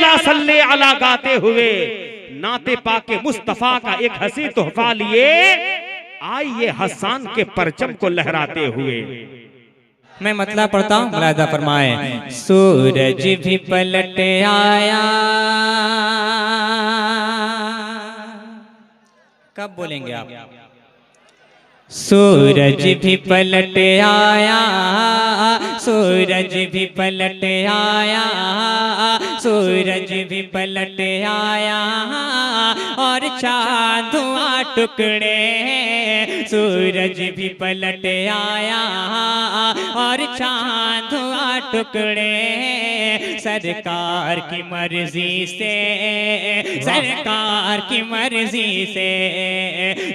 अला सल्ले अला गाते हुए नाते पाके मुस्तफा का एक हसी तोहफा लिए आइए हसन के परचम को लहराते हुए। मैं मतलब पढ़ता हूँ, मुलाहिजा फरमाए। सूरज भी पलट आया, कब बोलेंगे आप? सूरज भी पलट आया, सूरज भी पलट आया, सूरज भी पलट आया और चाँद हुआ टुकड़े। सूरज भी पलट आया और चाँद हुआ टुकड़े। सरकार की मर्जी से, सरकार की मर्जी से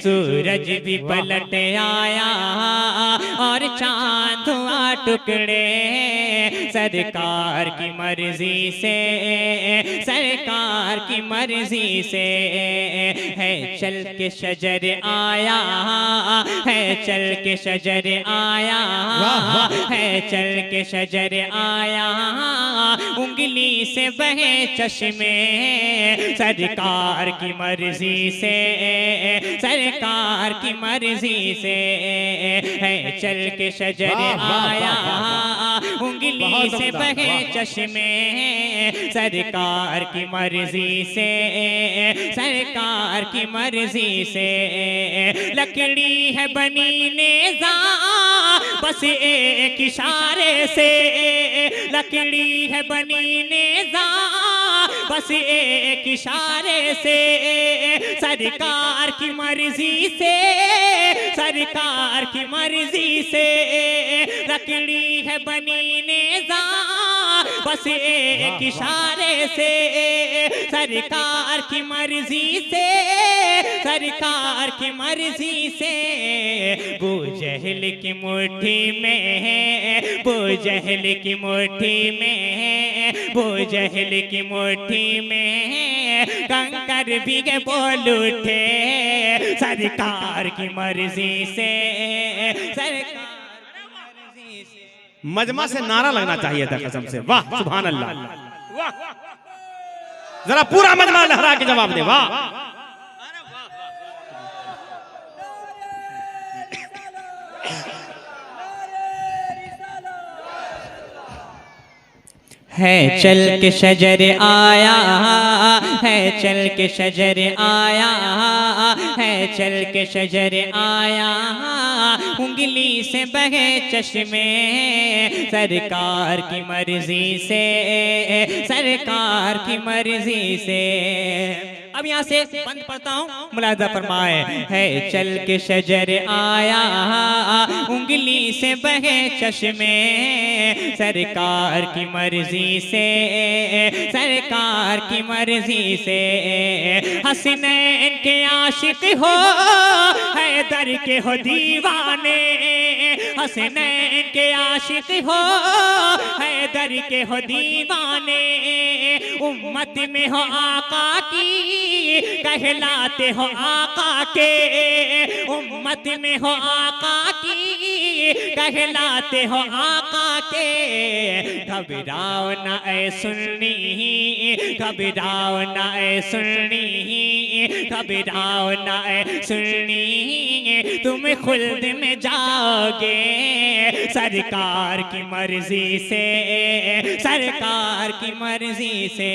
सूरज भी पलट आया और चाँद हुआ टुकड़े। सरकार की मर्जी से, सरकार की मर्जी से है चल के शजर आया, है चल के शजर आया, है चल के शजर आया। उंगली से बहे चश्मे सरकार की मर्जी से, सरकार की मर्जी से है चल के शजर आया। उंगली से बहे चश्मे सरकार की मर्जी से, सरकार की मर्जी से। लकड़ी है बनी नेज़ा बस एक इशारे से, लकड़ी है बनी नेज़ा बस एक इशारे से। सरकार की मर्जी से, सरकार की मर्जी से लकड़ी है बनी नेज़ा बस एक इशारे से। सरकार की मर्जी से, सरकार की मर्जी से। वो जहल की मुट्ठी में, वो जहल की मुट्ठी में, वो जहल की मुट्ठी में कंकर भी के बोल उठे। सरकार की मर्जी से, सरकार मजमा से नारा लगना चाहिए था कसम से। वाह सुभान अल्लाह, वाह जरा पूरा मजमा लहरा के जवाब दे वाह। है चल के शजर आया, है चल के शजर आया, है चल के शजर आया। उंगली से बहे चश्मे सरकार की मर्जी से, सरकार की मर्जी से। अब यहाँ से बंद पढ़ता हूँ, मुलाहिजा फरमाए। है चल के शजर आया, उंगली से बहे चश्मे सरकार की मर्जी से, सरकार की मर्जी से। हसनैन के आशिक हो, हैदर के हो दीवाने। हसनैन के आशिक हो, हैदर के हो दीवाने। उम्मत में हो आका की, कहलाते हो आका के। उम्मत में हो आका की, कहलाते हो आका के। घबराओ ना ऐ सुन्नी, घबराओ ना ऐ सुन्नी, घबराओ ना ऐ सुन्नी। तुम खुल्द में जाओगे सरकार की मर्जी से, सरकार की मर्जी से।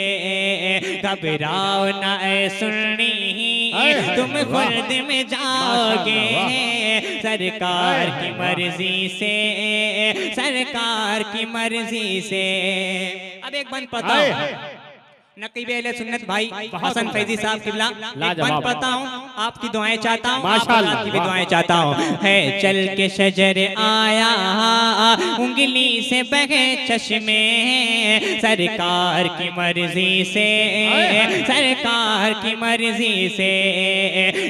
घबराओ ना ऐ सुन्नी, तुम खुल्द में जाओगे सरकार की मर्जी से, सरकार की मर्जी से। अब एक बंद पता नकीब अहले सुन्नत भाई हसन फैजी साहब किबला बंद पता हूँ, आपकी दुआएं चाहता हूँ, आपकी भी दुआएं चाहता हूँ। है चल के शजर आया, उंगली से बहे चश्मे सरकार की मर्जी से, सरकार की मर्जी से।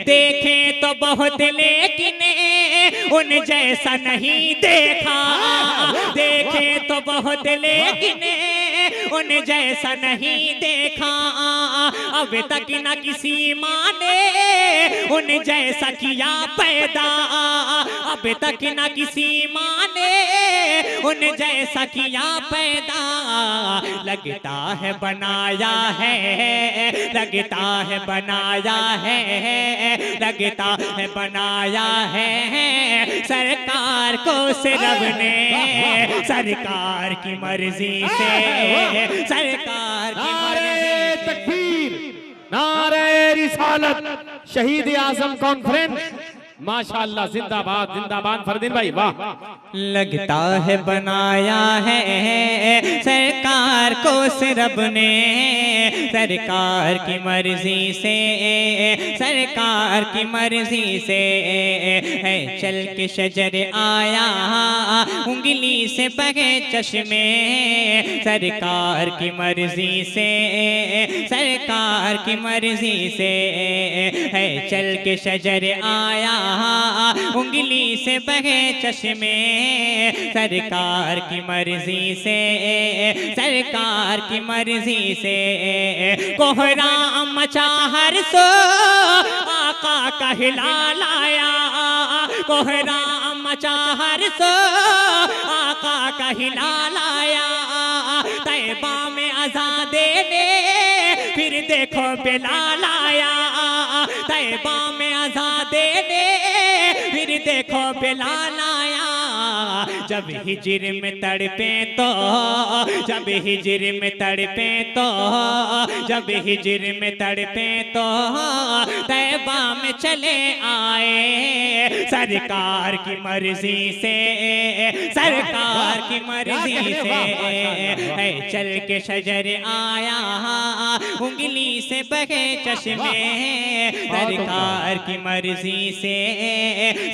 देखें तो बहुत लेकिन उन जैसा नहीं देखा, देखें तो बहुत लेकिन उन जैसा नहीं देखा। अब तक न किसी माँ ने उन जैसा किया पैदा, अब तक न किसी माँ ने ने उन जैसा किया पैदा, लगता है बनाया है, लगता है बनाया है, लगता है बनाया है सरकार को से रब ने, सरकार की मर्जी से, सरकार की मर्जी से। तकबीर, नारे रिसालत, शहीद आजम कॉन्फ्रेंस, माशाअल्लाह, जिंदाबाद जिंदाबाद फरदीन भाई, वाह। लगता है बनाया है सरकार को से रब ने, सरकार की मर्जी से, सरकार की मर्जी से है चल के शजर आया, उंगली से बहे चश्मे, सरकार की मर्जी से, सरकार की मर्जी से है चल के शजर आया, उंगली से बहे चश्मे, सरकार की मर्जी से, सरकार की मर्जी से। कोहराम मचा हर सो आका का हिलाल आया, कोहराम मचा हर सो आका का हिलाल आया, तैबा में आजादे ने फिर देखो बिलाल आया, तैबा में आजादे ने फिर देखो बिलाल आया, जब हिजर में तड़पे तो, जब हिजर में तड़पे तो, जब हिजर में तड़पे तो तैबा में चले आए, सरकार की मर्जी से, सरकार की मर्जी से है चल के शजर आया, उंगली से बहे चश्मे, सरकार की मर्जी से,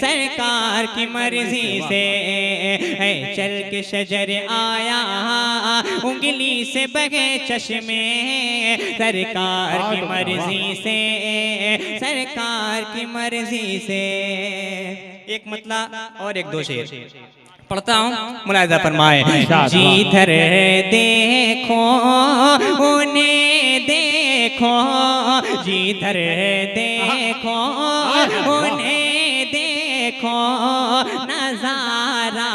सरकार की मर्जी से है चल के शजर आया, उंगली से बहे चश्मे, सरकार की मर्जी से, सरकार की मर्जी से। एक मतला और एक दो शेर पढ़ता हूँ, मुलाहिजा फरमाए। जिधर देखो उन्हें देखो, जिधर देखो उन्हें देखो, नजारा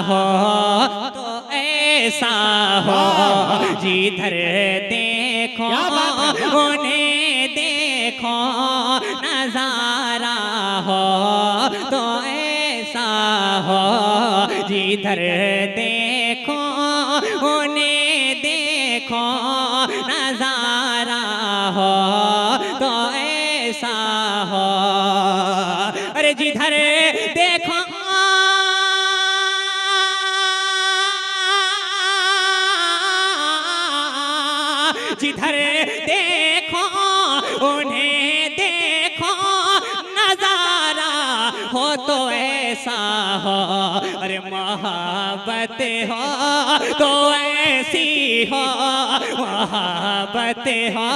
हो तो ऐसा हो, जिधर देखो उन्हें देखो, नजारा हो तो ऐसा हो, जिधर देखो उन्हें देखो, नजारा हो तो ऐसा हो, अरे जिधर देखो जिधर देखो उन्हें देखो, नजारा हो तो ऐसा हो, अरे मोहब्बत हो तो ऐसी हो, मोहब्बत हो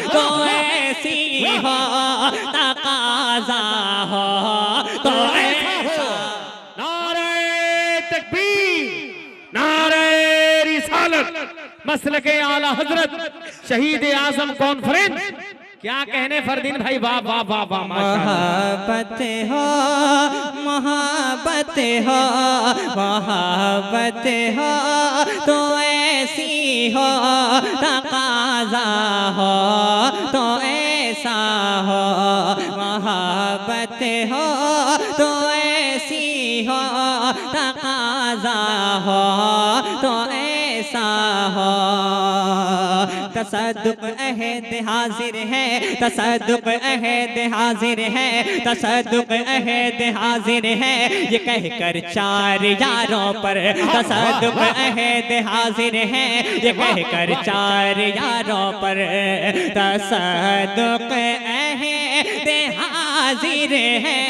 तो ऐसी हो, तकाजा हो तो ऐसा। नारे तकबीर, नारे रिसालत, मसलके आला हजरत शहीद आजम कॉन्फ्रेंस, क्या कहने फरदीन भाई, वाह वाह वाह वाह, मोहब्बत हो, मोहब्बत हो, मोहब्बत हो तो ऐसी हो, तकाजा हो तो ऐसा हो, मोहब्बत हो तो ऐसी हो, तकाजा हो तो ऐसा हो, तसद्दुक अहद हाजिर है, तसद्दुक अहद हाजिर है, तसद्दुक अहद हाजिर है, ये कहकर चार यारों पर, तसद्दुक अहद हाजिर है, ये कहकर चार यारों पर, तसद्दुक अहद हाजिर है,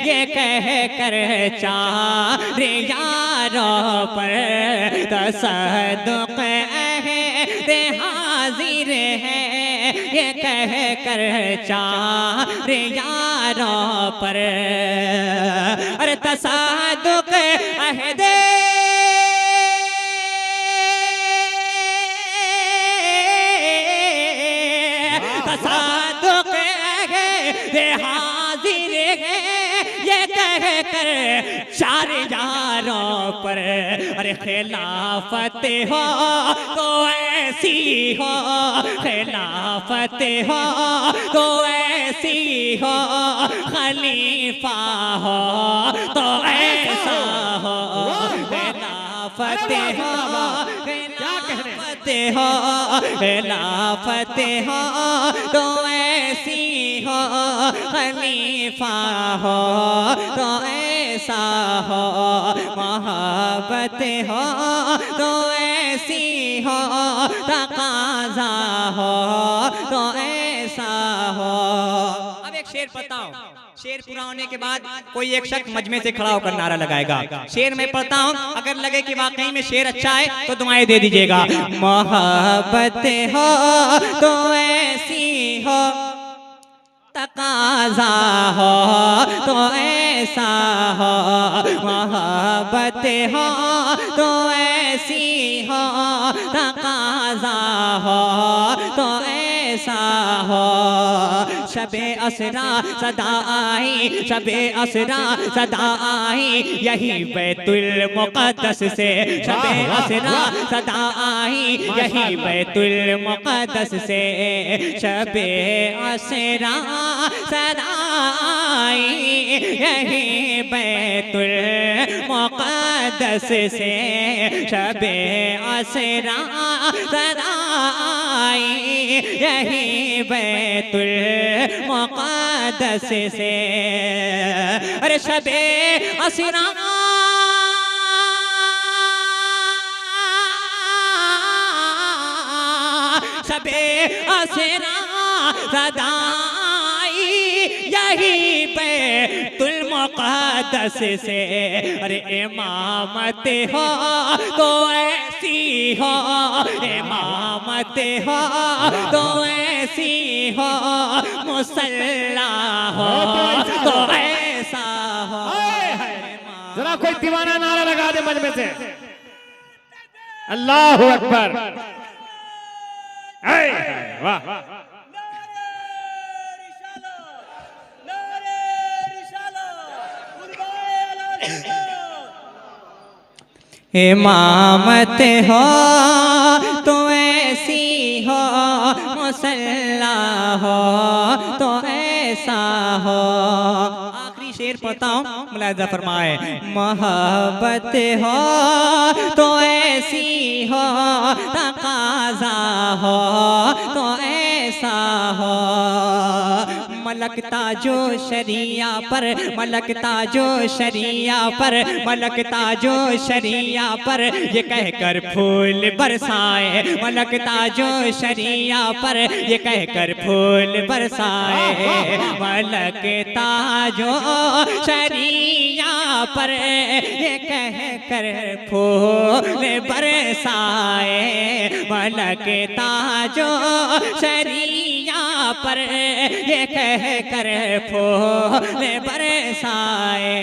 ये कहकर चार यारों पर, तसद्दुक अहद हाजिर है, ये कह कर चार यारों पर, अरे तसद्दुक अहद तसद्दुक अहद हाजिर है, ये कह कर चार यारों पर, अरे खिलाफत हो तो ऐसी हो, खिलाफत हो तो ऐसी हो, खलीफा हो तो ऐसा हो, खिलाफत हो, खिलाफत हो, खिलाफत हो तो ऐसी हो, खलीफा हो तो ऐसा हो, मोहब्बत हो तो ऐसी हो, तकाज़ा हो तो ऐसा हो। अब एक शेर बताओ, शेर पूरा होने के बाद कोई एक शख्स मजमे से खड़ा होकर नारा लगाएगा। शेर मैं पढ़ता हूँ, अगर लगे कि वाकई में शेर अच्छा है तो दुआएं दे दीजिएगा। मोहब्बत हो तो ऐसी हो, तकाज़ा हो तो ऐसा हो, मोहब्बत हो तो ऐसी हो, तकाज़ा हो तो ऐसा हो। शबे असरा सदा आई, शबे असरा सदा आई, यही बैतुल मुक़द्दस से, शबे असरा सदा आई, यही बैतुल मुक़द्दस से, शबे असरा सदा आई, यही बैतुल मुक़द्दस से, शबे असरा सदा आई, यही बैतुल मुक़द्दस से। अरे शबे असरा शबे असरा सदा आई, यही बैतुल मुक़द्दस से। अरे इमामत हो तो ऐसी हो, इमामत हो तो ऐसी हो, मुसल्ला हो तो ऐसा हो। जरा कोई दीवाना नारा लगा दे मजमे से, अल्लाहु अकबर। वाह, इमामत हो तो ऐसी हो, मुसल्ला हो तो ऐसा हो। आखिरी शेर पढ़ता हूँ, मुलाहिज़ा फरमाए। मोहब्बत हो तो ऐसी हो, तकाज़ा हो तो ऐसा हो, मलकता जो शरिया पर, मलकता जो शरिया पर, मलकता जो शरिया पर, ये कहकर फूल बरसाए, मलकता जो शरिया पर, ये कहकर फूल बरसाए, मलकता जो शरिया पर, ये कहकर फूल बरसाए, मलकता जो शरिया पर, ये कहकर फूल बरसाए।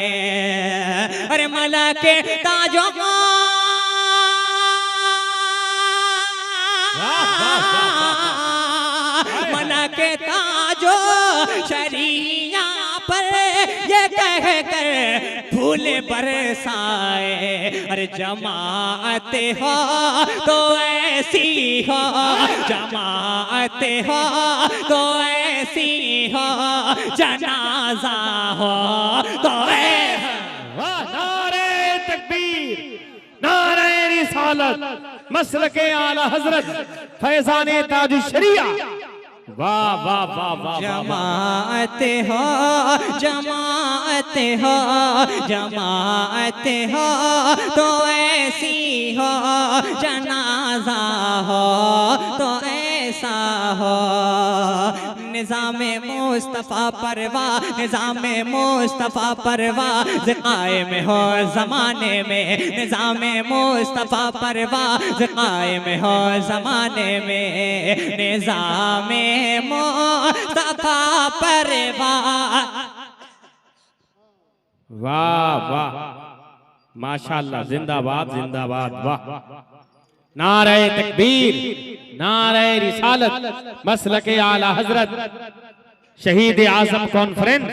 अरे मलकता जो मलकता जो शरिया पर, ये कहकर फूल बरसाए। अरे जमाअत हो तो ऐसी हो, जमाअत हो तो ऐसी हो, जनाजा हो तो नारे तकबीर, नारे रिसालत, मसलके आला हजरत फैज़ाने ताज शरिया। वाह वाह वाह वाह। जमाअत हो, जमाअत हो, जमाअत हो तो ऐसी हो, जनाजा हो तो ऐसा हो। निज़ामे मुस्तफ़ा परवा, निज़ामे मुस्तफ़ा परवा, ज़िक़ाए में हो ज़माने में, निज़ामे मुस्तफ़ा परवा, ज़िक़ाए में हो ज़माने में, निज़ामे मुस्तफ़ा परवा। वाह वाह, माशाअल्लाह, जिंदाबाद जिंदाबाद। वाह, नारे तकबीर, नारे रिसालत, मसलके आला हजरत शहीद आज़म कॉन्फ्रेंस।